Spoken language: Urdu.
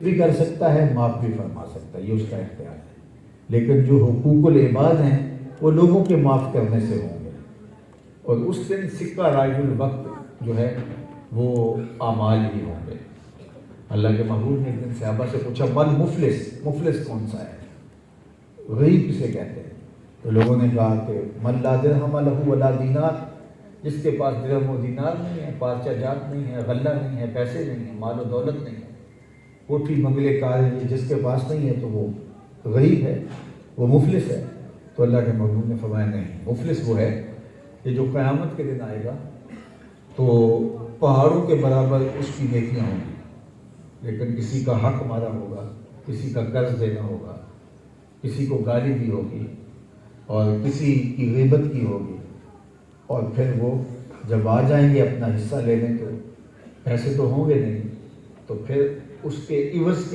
بھی کر سکتا ہے، معاف بھی فرما سکتا ہے، یہ اس کا اختیار ہے۔ لیکن جو حقوق العباد ہیں وہ لوگوں کے معاف کرنے سے ہوں گے، اور اس دن سکہ راج الوقت جو ہے وہ اعمال ہی ہوں گے۔ اللہ کے محبوب نے ایک دن صحابہ سے پوچھا من مفلس، مفلس کون سا ہے، غریب کسے کہتے ہیں؟ تو لوگوں نے کہا کہ من لا درہم لہ ولا دینار، جس کے پاس درہم و دینار نہیں ہے، پارچہ جات نہیں ہے، غلہ نہیں ہے، پیسے نہیں ہیں، مال و دولت نہیں ہے، کوٹھی بنگلے کار جس کے پاس نہیں ہے تو وہ غریب ہے، وہ مفلس ہے۔ تو اللہ کے محبوب نے فرمایا نہیں، مفلس وہ ہے کہ جو قیامت کے دن آئے گا تو پہاڑوں کے برابر اس کی نیکیاں ہوں گی، لیکن کسی کا حق مارا ہوگا، کسی کا قرض دینا ہوگا، کسی کو گالی دی ہوگی اور کسی کی غیبت کی ہوگی، اور پھر وہ جب آ جائیں گے اپنا حصہ لینے تو پیسے تو ہوں گے نہیں، تو پھر اس کے عوض کے